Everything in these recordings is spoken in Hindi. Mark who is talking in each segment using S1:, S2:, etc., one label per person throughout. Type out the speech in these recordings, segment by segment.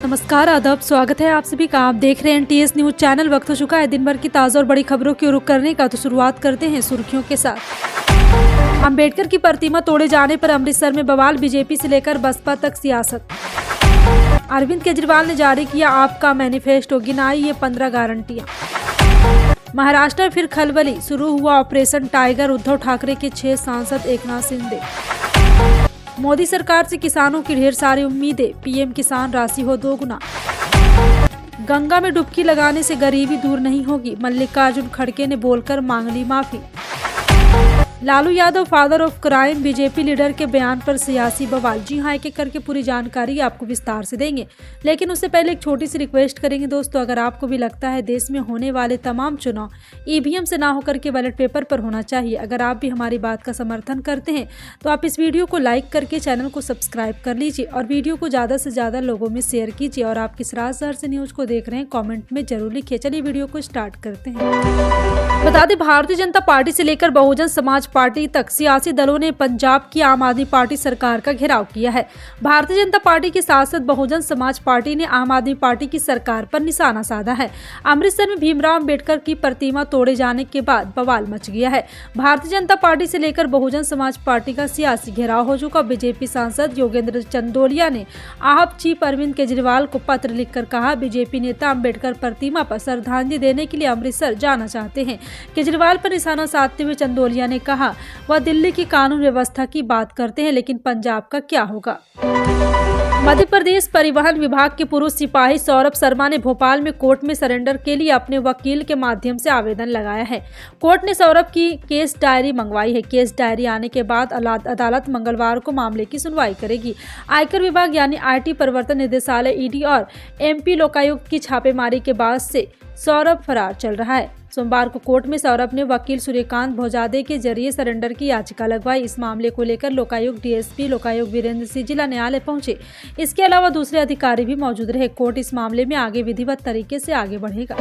S1: नमस्कार, आदाब, स्वागत है आप सभी का। आप देख रहे हैं टीएस न्यूज चैनल। वक्त हो चुका है दिन भर की ताज़ा और बड़ी खबरों की रुख करने का, तो शुरुआत करते हैं सुर्खियों के साथ। अंबेडकर की प्रतिमा तोड़े जाने पर अमृतसर में बवाल, बीजेपी से लेकर बसपा तक सियासत। अरविंद केजरीवाल ने जारी किया आपका मैनिफेस्टो, गिनाई ये 15 गारंटियां। महाराष्ट्र में फिर खलबली, शुरू हुआ ऑपरेशन टाइगर, उद्धव ठाकरे के 6 सांसद एकनाथ शिंदे। मोदी सरकार से किसानों की ढेर सारी उम्मीदें, पीएम किसान राशि हो 2 गुना। गंगा में डुबकी लगाने से गरीबी दूर नहीं होगी, मल्लिकार्जुन खड़गे ने बोलकर मांग ली माफी। Lalu Yadav father of crime, BJP leader के बयान पर सियासी बवाल। जी हां, एक एक करके पूरी जानकारी आपको विस्तार से देंगे, लेकिन उससे पहले एक छोटी सी रिक्वेस्ट करेंगे दोस्तों। अगर आपको भी लगता है देश में होने वाले तमाम चुनाव ईवीएम से ना होकर के बैलेट पेपर पर होना चाहिए, अगर आप भी हमारी बात का समर्थन करते हैं तो आप इस वीडियो को लाइक करके चैनल को सब्सक्राइब कर लीजिए और वीडियो को ज़्यादा से ज़्यादा लोगों में शेयर कीजिए। और आप किस राज शहर से न्यूज को देख रहे हैं कॉमेंट में जरूर लिखिए। चलिए वीडियो को स्टार्ट करते हैं। बता दें, भारतीय जनता पार्टी से लेकर बहुजन समाज पार्टी तक सियासी दलों ने पंजाब की आम आदमी पार्टी सरकार का घेराव किया है। भारतीय जनता पार्टी के साथ साथ बहुजन समाज पार्टी ने आम आदमी पार्टी की सरकार पर निशाना साधा है। अमृतसर में भीमराव अंबेडकर की प्रतिमा तोड़े जाने के बाद बवाल मच गया है। भारतीय जनता पार्टी से लेकर बहुजन समाज पार्टी का सियासी घेराव हो चुका। बीजेपी सांसद योगेंद्र चंदोलिया ने आप चीफ अरविंद केजरीवाल को पत्र लिखकर कहा, बीजेपी नेता अंबेडकर प्रतिमा पर श्रद्धांजलि देने के लिए अमृतसर जाना चाहते हैं। केजरीवाल पर निशाना साधते हुए चंदोलिया ने कहा, वह दिल्ली की कानून व्यवस्था की बात करते हैं, लेकिन पंजाब का क्या होगा। मध्य प्रदेश परिवहन विभाग के पूर्व सिपाही सौरभ शर्मा ने भोपाल में कोर्ट में सरेंडर के लिए अपने वकील के माध्यम से आवेदन लगाया है। कोर्ट ने सौरभ की केस डायरी मंगवाई है। केस डायरी आने के बाद अदालत मंगलवार को मामले की सुनवाई करेगी। आयकर विभाग यानी आईटी प्रवर्तन निदेशालय ईडी और एमपी लोकायुक्त की छापेमारी के बाद से सौरभ फरार चल रहा है। सोमवार को कोर्ट में सौरभ ने वकील सूर्यकांत भोजादे के जरिए सरेंडर की याचिका लगवाई। इस मामले को लेकर लोकायुक्त डीएसपी लोकायुक्त वीरेंद्र सिंह जिला न्यायालय पहुंचे। इसके अलावा दूसरे अधिकारी भी मौजूद रहे। कोर्ट इस मामले में आगे विधिवत तरीके से आगे बढ़ेगा।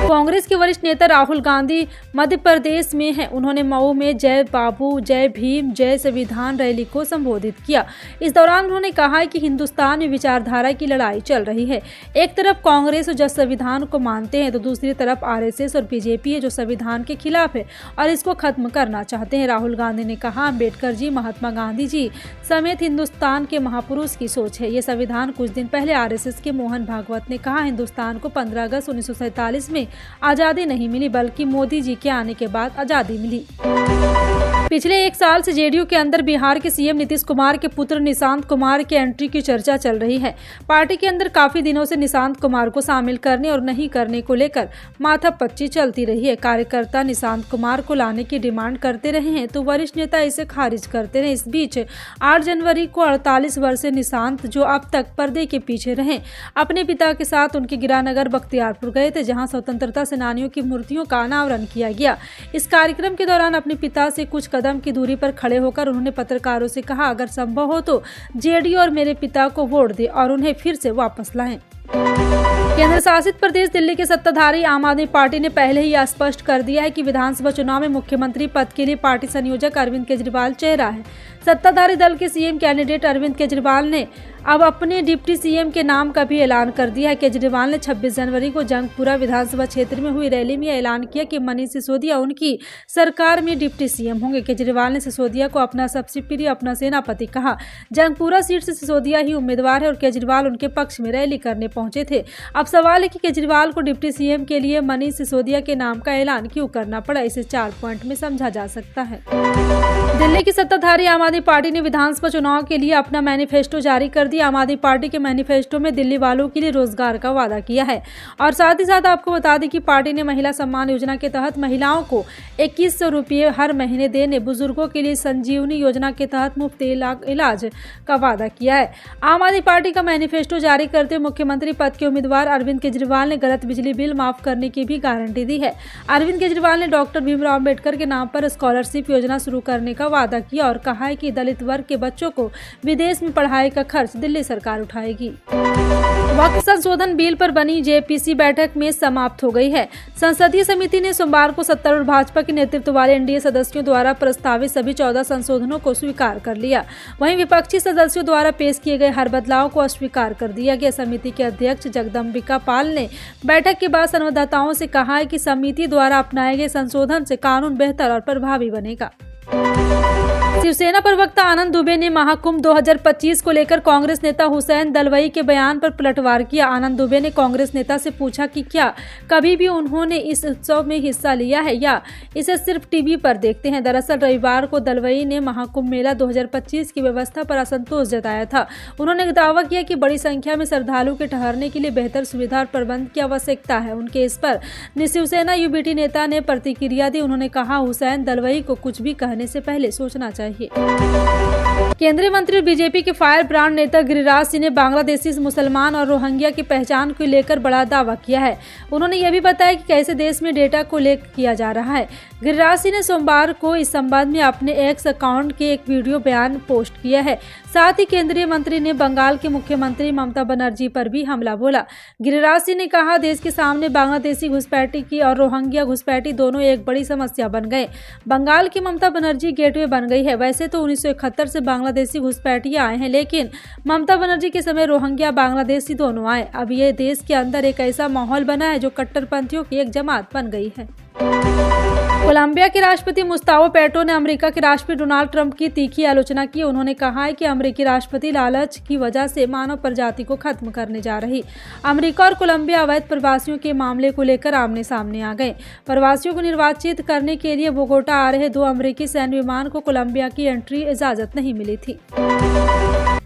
S1: कांग्रेस के वरिष्ठ नेता राहुल गांधी मध्य प्रदेश में हैं। उन्होंने मऊ में जय बाबू, जय भीम, जय संविधान रैली को संबोधित किया। इस दौरान उन्होंने कहा कि हिंदुस्तान में विचारधारा की लड़ाई चल रही है। एक तरफ कांग्रेस जो संविधान को मानते हैं, तो दूसरी तरफ आरएसएस और बीजेपी है जो संविधान के खिलाफ है और इसको खत्म करना चाहते हैं। राहुल गांधी ने कहा, अम्बेडकर जी, महात्मा गांधी जी समेत हिंदुस्तान के महापुरुष की सोच है ये संविधान। कुछ दिन पहले आरएसएस के मोहन भागवत ने कहा, हिंदुस्तान को 15 अगस्त 1947 में आजादी नहीं मिली, बल्कि मोदी जी के आने के बाद आजादी मिली। पिछले 1 साल से जेडीयू के अंदर बिहार के सीएम नीतीश कुमार के पुत्र निशांत कुमार के एंट्री की चर्चा चल रही है। पार्टी के अंदर काफी दिनों से निशांत कुमार को शामिल करने और नहीं करने को लेकर माथापच्ची चलती रही है। कार्यकर्ता निशांत कुमार को लाने की डिमांड करते रहे हैं, तो वरिष्ठ नेता इसे खारिज करते रहे। इस बीच 8 जनवरी को 48 वर्षीय निशांत, जो अब तक पर्दे के पीछे रहे, अपने पिता के साथ उनके गिरानगर बख्तियारपुर गए थे, जहां स्वतंत्रता सेनानियों की मूर्तियों का अनावरण किया गया। इस कार्यक्रम के दौरान अपने पिता से कुछ कदम की दूरी पर खड़े होकर उन्होंने पत्रकारों से कहा, अगर संभव हो तो जेडीयू और मेरे पिता को वोट दे और उन्हें फिर से वापस लाएं। केंद्र शासित प्रदेश दिल्ली के सत्ताधारी आम आदमी पार्टी ने पहले ही यह स्पष्ट कर दिया है कि विधानसभा चुनाव में मुख्यमंत्री पद के लिए पार्टी संयोजक अरविंद केजरीवाल चेहरा है। सत्ताधारी दल के सीएम कैंडिडेट अरविंद केजरीवाल ने अब अपने डिप्टी सीएम के नाम का भी ऐलान कर दिया है। केजरीवाल ने 26 जनवरी को जंगपुरा विधानसभा क्षेत्र में हुई रैली में ऐलान किया कि मनीष सिसोदिया उनकी सरकार में डिप्टी सीएम होंगे। केजरीवाल ने सिसोदिया को अपना सबसे प्रिय, अपना सेनापति कहा। जंगपुरा सीट से सिसोदिया ही उम्मीदवार है और केजरीवाल उनके पक्ष में रैली करने पहुंचे थे। अब सवाल है कि केजरीवाल को डिप्टी सीएम के लिए मनीष सिसोदिया के नाम का ऐलान क्यों करना पड़ा। इसे 4 पॉइंट में समझा जा सकता है। दिल्ली की सत्ताधारी आम आदमी पार्टी ने विधानसभा चुनाव के लिए अपना मैनिफेस्टो जारी कर दिया। आम आदमी पार्टी के मैनिफेस्टो में दिल्ली वालों के लिए रोजगार का वादा किया है और साथ ही साथ आपको बता दें कि पार्टी ने महिला सम्मान योजना के तहत महिलाओं को 2100 रुपये हर महीने देने, बुजुर्गों के लिए संजीवनी योजना के तहत मुफ्त इलाज का वादा किया है। आम आदमी पार्टी का मैनिफेस्टो जारी करते हुए मुख्यमंत्री पद के उम्मीदवार अरविंद केजरीवाल ने गलत बिजली बिल माफ करने की भी गारंटी दी है। अरविंद केजरीवाल ने डॉक्टर भीमराव अंबेडकर के नाम पर स्कॉलरशिप योजना शुरू करने का वादा किया और कहा है कि दलित वर्ग के बच्चों को विदेश में पढ़ाई का खर्च दिल्ली सरकार उठाएगी। वक्त संशोधन बिल पर बनी जेपीसी बैठक में समाप्त हो गई है। संसदीय समिति ने सोमवार को सत्तारूढ़ भाजपा के नेतृत्व वाले एनडीए सदस्यों द्वारा प्रस्तावित सभी 14 संशोधनों को स्वीकार कर लिया। वहीं विपक्षी सदस्यों द्वारा पेश किए गए हर बदलाव को अस्वीकार कर दिया गया। समिति के अध्यक्ष जगदम्बिका पाल ने बैठक के बाद संवाददाताओं से कहा है कि समिति द्वारा अपनाए गए संशोधन से कानून बेहतर और प्रभावी बनेगा। शिवसेना प्रवक्ता आनंद दुबे ने महाकुंभ 2025 को लेकर कांग्रेस नेता हुसैन दलवाई के बयान पर पलटवार किया। आनंद दुबे ने कांग्रेस नेता से पूछा कि क्या कभी भी उन्होंने इस उत्सव में हिस्सा लिया है या इसे सिर्फ टीवी पर देखते हैं। दरअसल रविवार को दलवाई ने महाकुंभ मेला 2025 की व्यवस्था पर असंतोष जताया था। उन्होंने दावा किया कि बड़ी संख्या में श्रद्धालु के ठहरने के लिए बेहतर सुविधा और प्रबंध की आवश्यकता है। उनके इस पर शिवसेना यूबीटी नेता ने प्रतिक्रिया दी। उन्होंने कहा, हुसैन दलवाई को कुछ भी कहने से पहले सोचना चाहिए। केंद्रीय मंत्री और बीजेपी के फायर ब्रांड नेता गिरिराज सिंह ने बांग्लादेशी मुसलमान और रोहिंग्या की पहचान को लेकर बड़ा दावा किया है। उन्होंने यह भी बताया कि कैसे देश में डेटा को लीक किया जा रहा है। गिरिराज सिंह ने सोमवार को इस संबंध में अपने एक्स अकाउंट के एक वीडियो बयान पोस्ट किया है। साथ ही केंद्रीय मंत्री ने बंगाल के मुख्यमंत्री ममता बनर्जी पर भी हमला बोला। गिरिराज सिंह ने कहा, देश के सामने बांग्लादेशी घुसपैठी की और रोहिंग्या घुसपैठी दोनों एक बड़ी समस्या बन गए। बंगाल की ममता बनर्जी गेटवे बन गई है। वैसे तो 1971 से बांग्लादेशी घुसपैठिए आए हैं, लेकिन ममता बनर्जी के समय रोहिंग्या बांग्लादेशी दोनों आए। अब ये देश के अंदर एक ऐसा माहौल बना है जो कट्टरपंथियों की एक जमात बन गई है। कोलंबिया के राष्ट्रपति मुस्ताफो पेट्रो ने अमेरिका के राष्ट्रपति डोनाल्ड ट्रंप की तीखी आलोचना की। उन्होंने कहा है कि अमेरिकी राष्ट्रपति लालच की वजह से मानव प्रजाति को खत्म करने जा रही। अमेरिका और कोलंबिया अवैध प्रवासियों के मामले को लेकर आमने सामने आ गए। प्रवासियों को निर्वाचित करने के लिए बोगोटा आ रहे 2 अमेरिकी सैन्य विमान को कोलंबिया की एंट्री इजाजत नहीं मिली थी।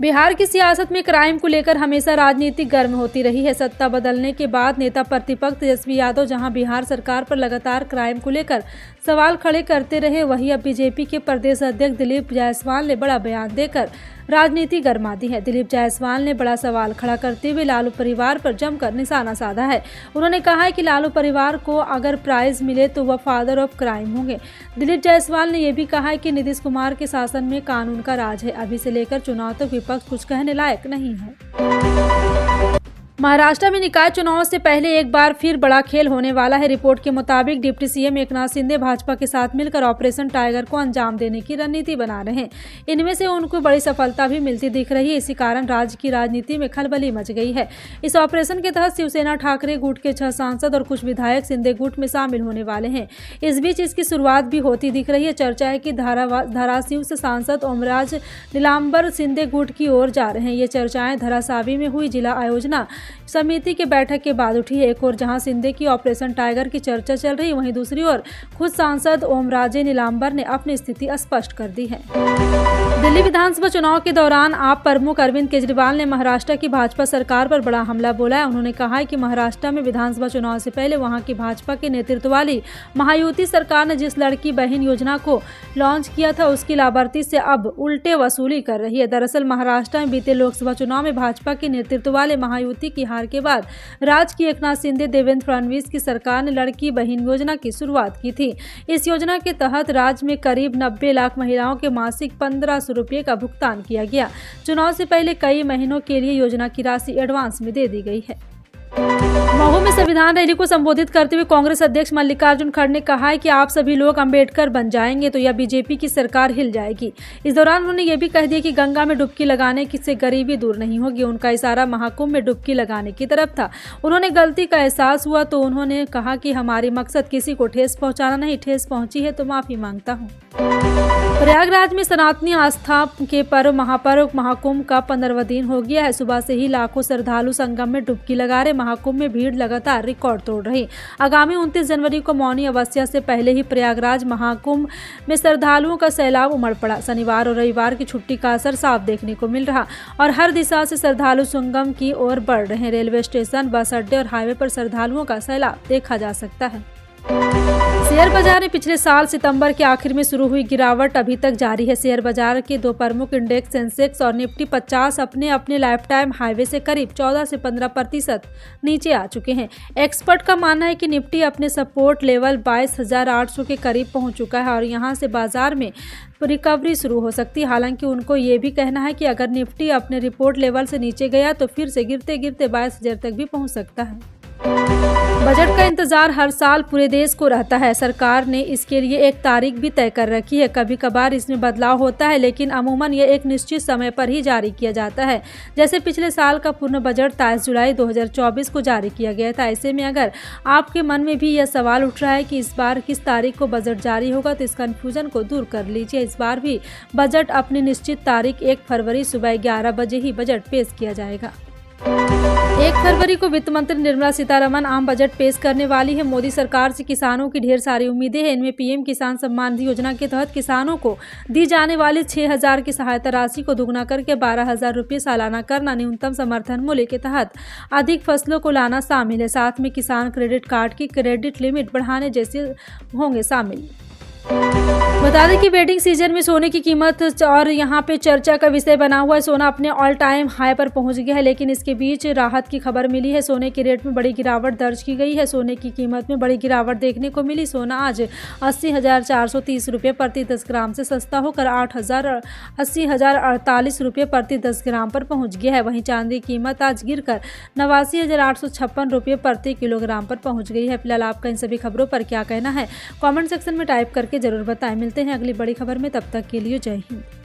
S1: बिहार की सियासत में क्राइम को लेकर हमेशा राजनीति गर्म होती रही है। सत्ता बदलने के बाद नेता प्रतिपक्ष तेजस्वी यादव जहां बिहार सरकार पर लगातार क्राइम को लेकर सवाल खड़े करते रहे, वहीं अब बीजेपी के प्रदेश अध्यक्ष दिलीप जायसवाल ने बड़ा बयान देकर राजनीति गर्मा दी है। दिलीप जायसवाल ने बड़ा सवाल खड़ा करते हुए लालू परिवार पर जमकर निशाना साधा है। उन्होंने कहा है कि लालू परिवार को अगर प्राइज मिले तो वह फादर ऑफ क्राइम होंगे। दिलीप जायसवाल ने यह भी कहा है कि नीतीश कुमार के शासन में कानून का राज है। अभी से लेकर चुनाव तक विपक्ष कुछ कहने लायक नहीं है। महाराष्ट्र में निकाय चुनाव से पहले एक बार फिर बड़ा खेल होने वाला है। रिपोर्ट के मुताबिक डिप्टी सीएम एकनाथ शिंदे भाजपा के साथ मिलकर ऑपरेशन टाइगर को अंजाम देने की रणनीति बना रहे हैं। इनमें से उनको बड़ी सफलता भी मिलती दिख रही है। इसी कारण राज्य की राजनीति में खलबली मच गई है। इस ऑपरेशन के तहत शिवसेना ठाकरे गुट के 6 सांसद और कुछ विधायक शिंदे गुट में शामिल होने वाले हैं। इस बीच इसकी शुरुआत भी होती दिख रही है। चर्चा है कि धाराशिव से सांसद ओमराज नीलांबर शिंदे गुट की ओर जा रहे हैं। ये चर्चाएं धरासावी में हुई जिला आयोजना समिति के बैठक के बाद उठी है। एक और जहां शिंदे की ऑपरेशन टाइगर की चर्चा चल रही, वहीं दूसरी ओर खुद सांसद ओमराजे नीलांबर ने अपनी स्थिति स्पष्ट कर दी है। दिल्ली विधानसभा चुनाव के दौरान आप प्रमुख अरविंद केजरीवाल ने महाराष्ट्र की भाजपा सरकार पर बड़ा हमला बोला है। उन्होंने कहा है कि महाराष्ट्र में विधानसभा चुनाव से पहले वहां की भाजपा के नेतृत्व वाली महायुति सरकार ने जिस लड़की बहन योजना को लॉन्च किया था, उसकी लाभार्थी से अब उल्टे वसूली कर रही है। दरअसल महाराष्ट्र में बीते लोकसभा चुनाव में भाजपा के नेतृत्व वाले महायुति की हार के बाद राज्य की एकनाथ शिंदे देवेंद्र फडणवीस की सरकार ने लड़की बहन योजना की शुरुआत की थी। इस योजना के तहत राज्य में करीब 90 लाख महिलाओं के मासिक 1500 रुपये का भुगतान किया गया। चुनाव से पहले कई महीनों के लिए योजना की राशि एडवांस में दे दी गई है। मऊ में संविधान रैली को संबोधित करते हुए कांग्रेस अध्यक्ष मल्लिकार्जुन खड़गे ने कहा है कि आप सभी लोग अंबेडकर बन जाएंगे तो यह बीजेपी की सरकार हिल जाएगी। इस दौरान उन्होंने ये भी कह दिया कि गंगा में डुबकी लगाने से गरीबी दूर नहीं होगी। उनका इशारा महाकुंभ में डुबकी लगाने की तरफ था। उन्होंने गलती का एहसास हुआ तो उन्होंने कहा कि हमारी मकसद किसी को ठेस पहुंचाना नहीं, ठेस पहुंची है तो माफी मांगता हूँ। प्रयागराज में सनातनी आस्था के पर्व महापर्व महाकुंभ का 15वां दिन हो गया है। सुबह से ही लाखों श्रद्धालु संगम में डुबकी लगा रहे। महाकुंभ में भीड़ लगातार रिकॉर्ड तोड़ रही। आगामी 29 जनवरी को मौनी अमावस्या से पहले ही प्रयागराज महाकुंभ में श्रद्धालुओं का सैलाब उमड़ पड़ा। शनिवार और रविवार की छुट्टी का असर साफ देखने को मिल रहा और हर दिशा से श्रद्धालु संगम की ओर बढ़ रहे हैं। रेलवे स्टेशन, बस अड्डे और हाईवे पर श्रद्धालुओं का सैलाब देखा जा सकता है। शेयर बाजार में पिछले साल सितंबर के आखिर में शुरू हुई गिरावट अभी तक जारी है। शेयर बाजार के दो प्रमुख इंडेक्स सेंसेक्स और निफ्टी 50 अपने लाइफ टाइम हाईवे से करीब 14 से 15% नीचे आ चुके हैं। एक्सपर्ट का मानना है कि निफ्टी अपने सपोर्ट लेवल 22,800 के करीब पहुंच चुका है और यहां से बाजार में रिकवरी शुरू हो सकती है। हालांकि उनको ये भी कहना है कि अगर निफ्टी अपने रिपोर्ट लेवल से नीचे गया तो फिर से गिरते गिरते 22,000 तक भी पहुंच सकता है। बजट का इंतजार हर साल पूरे देश को रहता है। सरकार ने इसके लिए एक तारीख भी तय कर रखी है। कभी कभार इसमें बदलाव होता है, लेकिन अमूमन ये एक निश्चित समय पर ही जारी किया जाता है। जैसे पिछले साल का पूर्ण बजट 23 जुलाई 2024 को जारी किया गया था। ऐसे में अगर आपके मन में भी यह सवाल उठ रहा है कि इस बार किस तारीख को बजट जारी होगा, तो इस कन्फ्यूजन को दूर कर लीजिए। इस बार भी बजट अपनी निश्चित तारीख 1 फरवरी सुबह 11 बजे ही बजट पेश किया जाएगा। 1 फरवरी को वित्त मंत्री निर्मला सीतारमण आम बजट पेश करने वाली है। मोदी सरकार से किसानों की ढेर सारी उम्मीदें हैं। इनमें पीएम किसान सम्मान निधि योजना के तहत किसानों को दी जाने वाली 6,000 की सहायता राशि को दुगना करके 12,000 रुपये सालाना करना, न्यूनतम समर्थन मूल्य के तहत अधिक फसलों को लाना शामिल है। साथ में किसान क्रेडिट कार्ड की क्रेडिट लिमिट बढ़ाने जैसे होंगे शामिल। बता दें कि वेडिंग सीजन में सोने की कीमत और यहाँ पे चर्चा का विषय बना हुआ है। सोना अपने ऑल टाइम हाई पर पहुँच गया है, लेकिन इसके बीच राहत की खबर मिली है। सोने के रेट में बड़ी गिरावट दर्ज की गई है। सोने की कीमत में बड़ी गिरावट देखने को मिली। सोना आज 80,430 रुपये प्रति 10 ग्राम से सस्ता होकर 80,048 रुपये प्रति 10 ग्राम पर पहुँच गया है। वहीं चांदी की कीमत आज गिरकर 89,856 रुपये प्रति किलोग्राम पर पहुँच गई है। फिलहाल आपका इन सभी खबरों पर क्या कहना है, कॉमेंट सेक्शन में टाइप करके जरूर बताएं। मिलते हैं अगली बड़ी खबर में, तब तक के लिए जय हिंद।